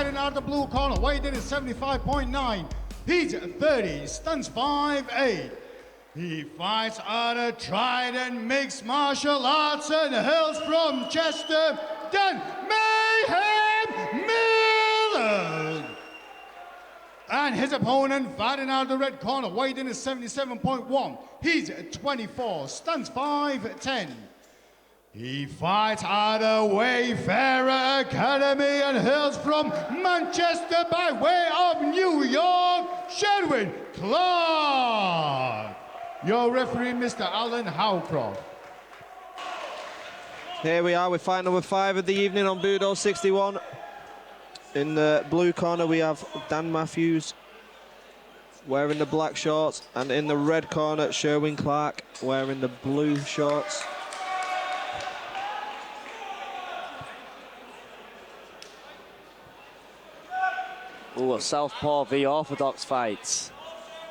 fighting out of the blue corner, weighed in at 75.9. He's 30, stands 5'8". He fights out of Trident Mixed Martial Arts and hails from Chester, Dan Mayhem Miller. And his opponent fighting out of the red corner, weighed in at 77.1. He's 24, stands 5'10". He fights out of Wayfarer Academy and hails from Manchester by way of New York, Sherwin Clark. Your referee, Mr. Alan Howcroft. Here we are with fight number 5 of the evening on Budo 61. In the blue corner we have Dan Matthews wearing the black shorts, and in the red corner Sherwin Clark wearing the blue shorts. Oh, a southpaw v orthodox fight.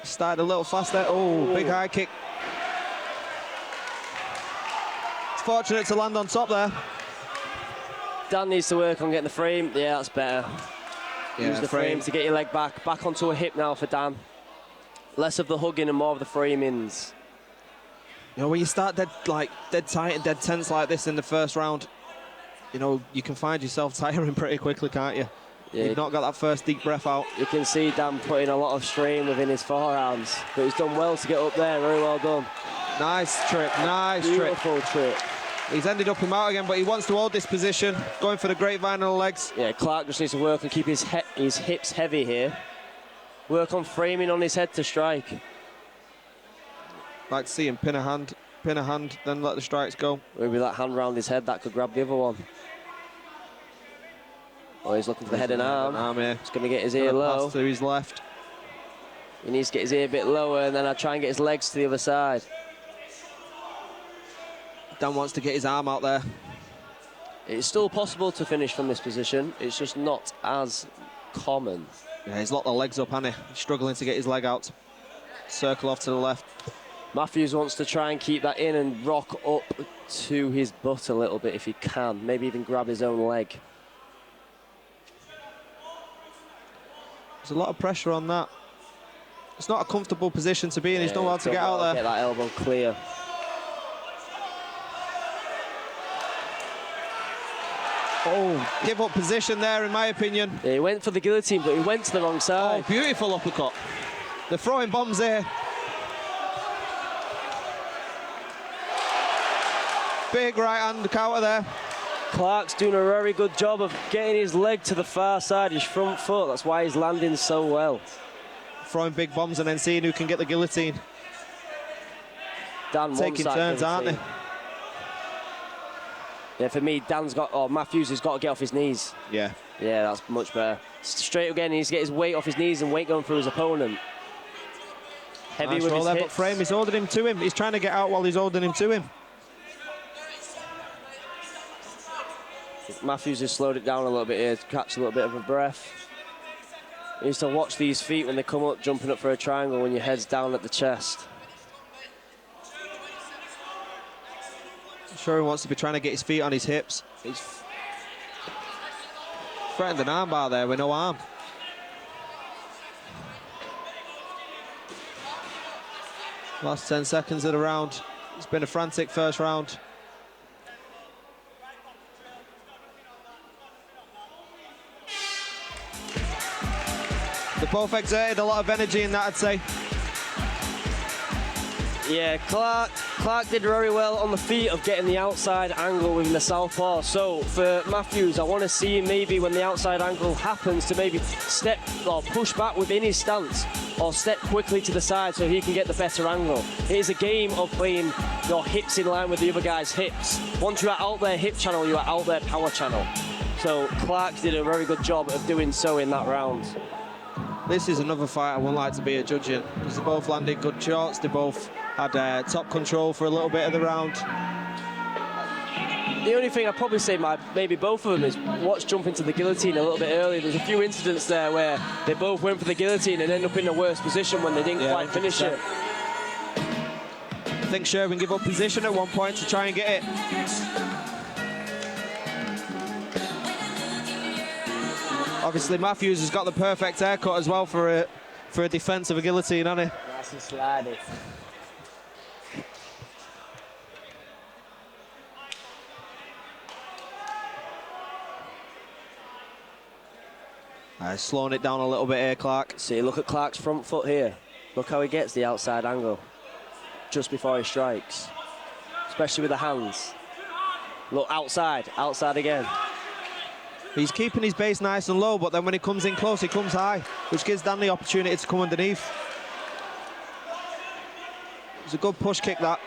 Started a little faster. Oh, big high kick. It's fortunate to land on top there. Dan needs to work on getting the frame. Yeah, that's better. Yeah, use the frame to get your leg back onto a hip now for Dan. Less of the hugging and more of the framings. You know, when you start dead tight and dead tense like this in the first round, you know, you can find yourself tiring pretty quickly, can't you? Yeah. You've not got that first deep breath out. You can see Dan putting a lot of strain within his forearms, but he's done well to get up there. Very well done. Nice trip, nice Beautiful trip. He's ended up him out again, but he wants to hold this position, going for the grapevine on the legs. Yeah, Clark just needs to work and keep his hips heavy here. Work on framing on his head to strike. Like to see him pin a hand, then let the strikes go. Maybe that hand round his head, that could grab the other one. Oh, he's looking for the head and arm. Here. He's going to get his ear low. Pass to his left. He needs to get his ear a bit lower, and then I'll try and get his legs to the other side. Dan wants to get his arm out there. It's still possible to finish from this position. It's just not as common. Yeah, he's locked the legs up, hasn't he? He's struggling to get his leg out. Circle off to the left. Matthews wants to try and keep that in and rock up to his butt a little bit if he can. Maybe even grab his own leg. There's a lot of pressure on that. It's not a comfortable position to be in. He's not allowed to get out there. Get that elbow clear. Oh, give up position there, in my opinion. Yeah, he went for the guillotine, but he went to the wrong side. Oh, beautiful uppercut. They're throwing bombs here. Big right hand counter there. Clark's doing a very good job of getting his leg to the far side, his front foot. That's why he's landing so well. Throwing big bombs and then seeing who can get the guillotine. Dan taking turns, aren't they? Yeah, for me, Matthews has got to get off his knees. Yeah. Yeah, that's much better. Straight again, he needs to get his weight off his knees and weight going through his opponent. Heavy nice with his there, hips. but frame, he's holding him to him. He's trying to get out while he's holding him to him. Matthews has slowed it down a little bit here to catch a little bit of a breath. He needs to watch these feet when they come up, jumping up for a triangle when your head's down at the chest. Sherwin wants to be trying to get his feet on his hips. He's threatened an armbar there with no arm. Last 10 seconds of the round. It's been a frantic first round. They both exerted a lot of energy in that, I'd say. Yeah, Clark did very well on the feet of getting the outside angle within the southpaw. So for Matthews, I want to see him maybe when the outside angle happens to maybe step or push back within his stance or step quickly to the side so he can get the better angle. It is a game of playing your hips in line with the other guy's hips. Once you are out their hip channel, you are out their power channel. So Clark did a very good job of doing so in that round. This is another fight I would like to be a judge in, because they both landed good shots. They both had top control for a little bit of the round. The only thing I'd probably say, maybe both of them, is watch jump into the guillotine a little bit earlier. There's a few incidents there where they both went for the guillotine and ended up in a worse position when they didn't quite finish it. I think Sherwin gave up position at one point to try and get it. Obviously, Matthews has got the perfect haircut as well for a defence of a guillotine, hasn't he? Nice and slidey. Slowing it down a little bit here, Clark. See, look at Clark's front foot here. Look how he gets the outside angle just before he strikes, especially with the hands. Look, outside again. He's keeping his base nice and low, but then when he comes in close, he comes high, which gives Dan the opportunity to come underneath. It's a good push kick, that.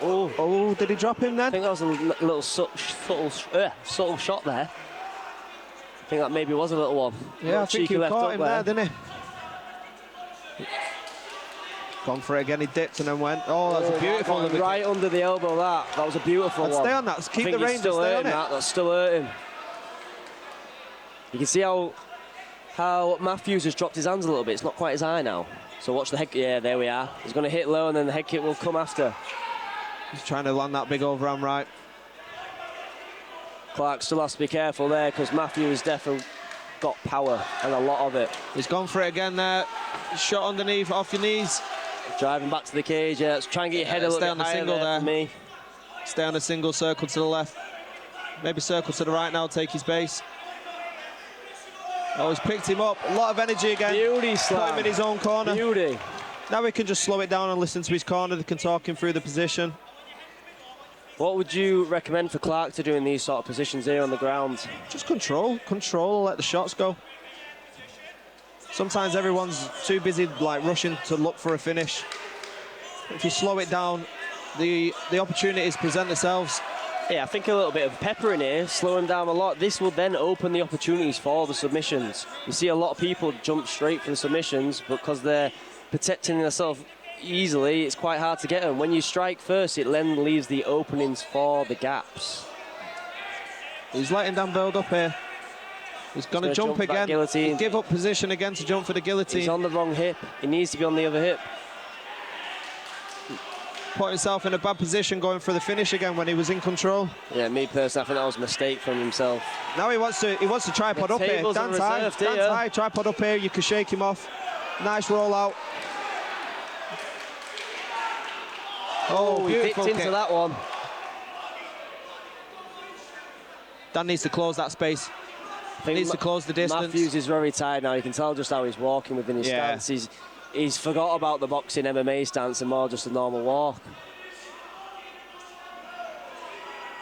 Oh, did he drop him then? I think that was a little subtle shot there. I think that maybe was a little one. Yeah, I think he caught him there, didn't he? Gone for it again, he dipped and then went. Oh, that's a beautiful one. Right under the elbow, that was a beautiful one. Stay on that, keep the range, still stay on it. That's still hurting. You can see how Matthews has dropped his hands a little bit. It's not quite as high now. So watch the head, yeah, there we are. He's going to hit low and then the head kick will come after. He's trying to land that big overhand right. Clark still has to be careful there because Matthews definitely got power and a lot of it. He's gone for it again there. Shot underneath, off your knees. Driving back to the cage, yeah. Let's try and get your head a little bit higher. Stay on the single there. For me. Stay on the single, circle to the left. Maybe circle to the right now, take his base. Oh, he's picked him up. A lot of energy again. Beauty slam. Put him in his own corner. Beauty. Now we can just slow it down and listen to his corner. They can talk him through the position. What would you recommend for Clark to do in these sort of positions here on the ground? Just control, let the shots go. Sometimes everyone's too busy like rushing to look for a finish. If you slow it down, the opportunities present themselves. Yeah, I think a little bit of pepper in here, slow him down a lot. This will then open the opportunities for the submissions. You see a lot of people jump straight for the submissions, but because they're protecting themselves easily, it's quite hard to get them. When you strike first, it then leaves the openings for the gaps. He's letting Dan build up here. He's going to jump again. He'll give up position again to jump for the guillotine. He's on the wrong hip. He needs to be on the other hip. Put himself in a bad position going for the finish again when he was in control. Yeah, me personally, I think that was a mistake from himself. Now he wants to tripod up here. Dan's high, tripod up here. You can shake him off. Nice roll out. Oh, he dipped into that one. Dan needs to close that space. He needs to close the distance. Matthews is very tired now. You can tell just how he's walking within his stance. He's forgot about the boxing MMA stance and more just a normal walk.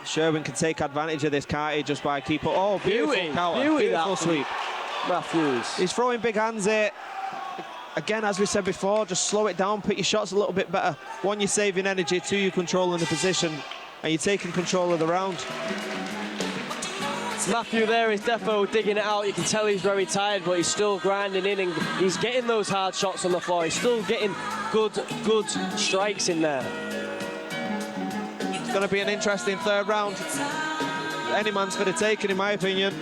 Sherwin can take advantage of this, can't he, just by keep up. Oh, beautiful counter. Beautiful sweep. Matthews. He's throwing big hands here. Again, as we said before, just slow it down, put your shots a little bit better. One, you're saving energy. Two, you're controlling the position. And you're taking control of the round. Matthew there is defo digging it out. You can tell he's very tired, but he's still grinding in and he's getting those hard shots on the floor. He's still getting good strikes in there. It's going to be an interesting third round. Any man's for the taking, in my opinion.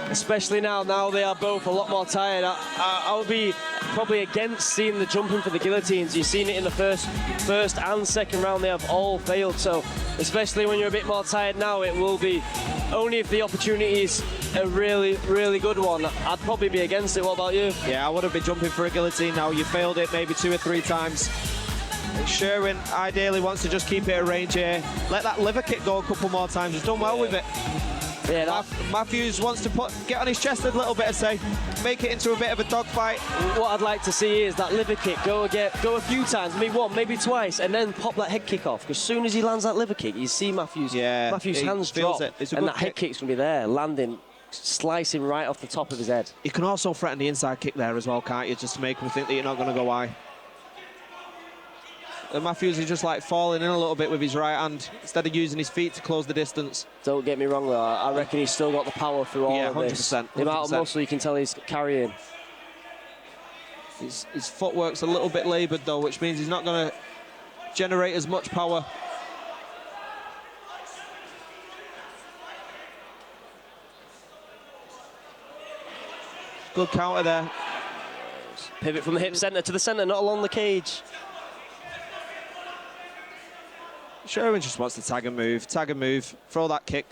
Especially now they are both a lot more tired. I would be probably against seeing the jumping for the guillotines. You've seen it in the first and second round, they have all failed. So especially when you're a bit more tired now, it will be only if the opportunity is a really, really good one. I'd probably be against it. What about you? Yeah, I wouldn't be jumping for a guillotine now. You failed it maybe 2 or 3 times. Sherwin ideally wants to just keep it at range here. Let that liver kick go a couple more times. He's done well with it. Yeah, Matthews wants to get on his chest a little bit, make it into a bit of a dogfight. What I'd like to see is that liver kick go a few times, maybe one, maybe twice, and then pop that head kick off. Because as soon as he lands that liver kick, you see Matthews' hands drop, and that head kick's going to be there, landing, slicing right off the top of his head. You can also threaten the inside kick there as well, can't you? Just to make him think that you're not going to go high. And Matthews is just like falling in a little bit with his right hand instead of using his feet to close the distance. Don't get me wrong though, I reckon he's still got the power through all of this. 100%. The amount of muscle you can tell he's carrying. His footwork's a little bit laboured though, which means he's not going to generate as much power. Good counter there. Pivot from the hip centre to the centre, not along the cage. Sherwin just wants to tag and move, throw that kick.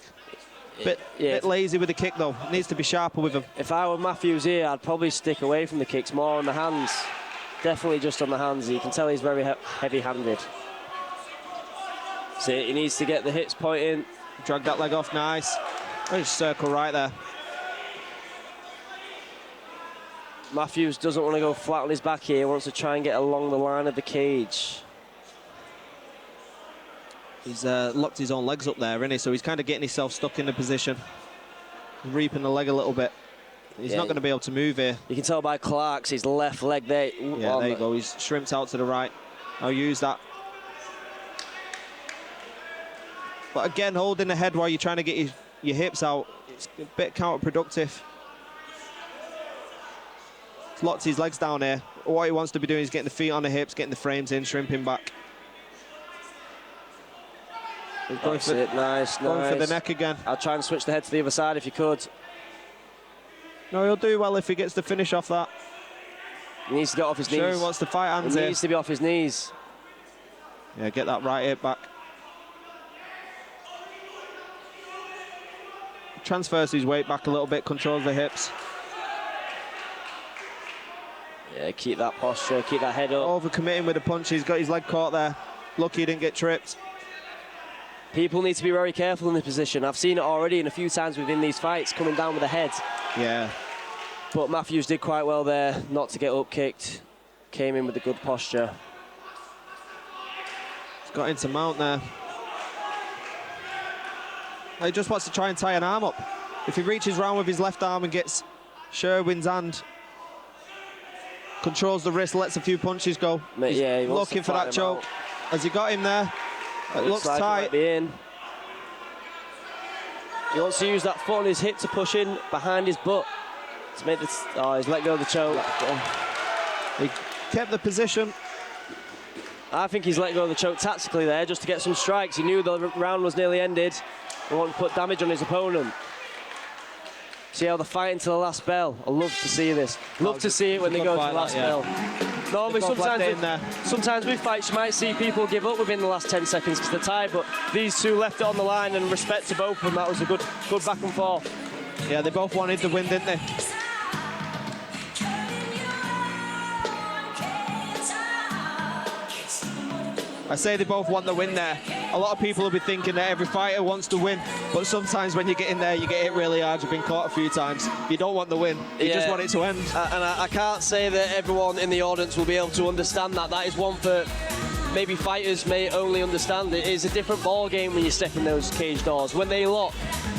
Bit lazy with the kick though. Needs to be sharper with him. If I were Matthews here, I'd probably stick away from the kicks, more on the hands. Definitely just on the hands. You can tell he's very heavy-handed. So he needs to get the hips pointing. Drag that leg off, nice. Just circle right there. Matthews doesn't want to go flat on his back here. He wants to try and get along the line of the cage. He's locked his own legs up there, isn't he? So he's kind of getting himself stuck in the position. Reaping the leg a little bit. He's not going to be able to move here. You can tell by Clark's his left leg there. Yeah, there you go. He's shrimped out to the right. I'll use that. But again, holding the head while you're trying to get your hips out, it's a bit counterproductive. He's locked his legs down here. What he wants to be doing is getting the feet on the hips, getting the frames in, shrimping back. Going for it, nice. Going for the neck again. I'll try and switch the head to the other side if you could. No, he'll do well if he gets the finish off that. He needs to get off his knees. Sherwin wants to fight hands here. He needs to be off his knees. Yeah, get that right hip back. Transfers his weight back a little bit, controls the hips. Yeah, keep that posture, keep that head up. Over-committing with the punch. He's got his leg caught there. Lucky he didn't get tripped. People need to be very careful in this position. I've seen it already and a few times within these fights, coming down with the head. Yeah. But Matthews did quite well there, not to get up-kicked. Came in with a good posture. He's got into mount there. He just wants to try and tie an arm up. If he reaches round with his left arm and gets Sherwin's hand, controls the wrist, lets a few punches go. Yeah, he looking for that choke. Has he got him there? It looks like tight. It might be in. He wants to use that foot on his hip to push in behind his butt to make this. Oh, he's let go of the choke. He kept the position. I think he's let go of the choke tactically there just to get some strikes. He knew the round was nearly ended. He wanted to put damage on his opponent. See how they're fighting to the last bell. I love to see this. Love to see it when they go to the last bell. Normally, sometimes with fights, you might see people give up within the last 10 seconds because they're tired, but these two left it on the line, and respect to both of them. That was a good back and forth. Yeah, they both wanted the win, didn't they? I say they both want the win there. A lot of people will be thinking that every fighter wants to win, but sometimes when you get in there, you get hit really hard. You've been caught a few times. You don't want the win. You just want it to end. And I can't say that everyone in the audience will be able to understand that. That is one for maybe fighters may only understand. It is a different ball game when you step in those cage doors. When they lock,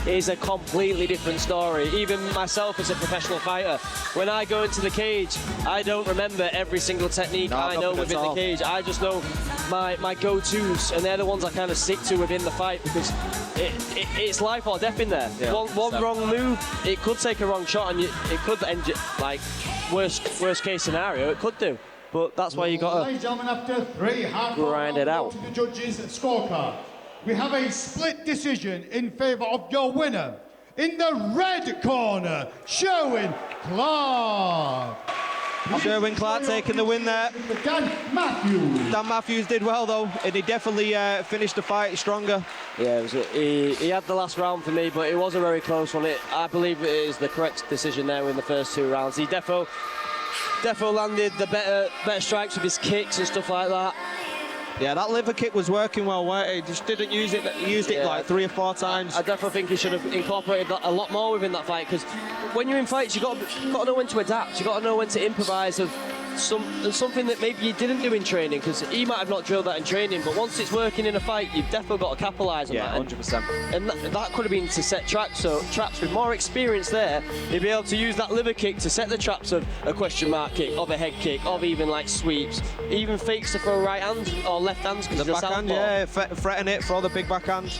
it is a completely different story. Even myself as a professional fighter, when I go into the cage, I don't remember every single technique I know within the cage. I just know my go-tos, and they're the ones I kind of stick to within the fight because it's life or death in there. Yeah, one wrong move, it could take a wrong shot, and it could end like worst case scenario. It could do, but that's why you got to after 3 grind it out. To the judges' scorecard, we have a split decision in favour of your winner. In the red corner, Sherwin Clark. Sherwin Clark taking the win there. Dan Matthews did well though, and he definitely finished the fight stronger. Yeah, he had the last round for me, but it was a very close one. I believe it is the correct decision there in the first 2 rounds. He defo landed the better strikes with his kicks and stuff like that. Yeah, that liver kick was working well, weren't it? He just didn't use it. He used it like 3 or 4 times. I definitely think he should have incorporated that a lot more within that fight, because when you're in fights, you got to know when to adapt. You got to know when to improvise of something that maybe you didn't do in training, because he might have not drilled that in training, but once it's working in a fight, you've definitely got to capitalise on that. 100%. And that could have been to set traps. So traps with more experience there, you'd be able to use that liver kick to set the traps of a question mark kick, of a head kick, of even like sweeps, even fakes to throw right hand or left hands. The backhand, yeah, threaten it, throw the big backhand.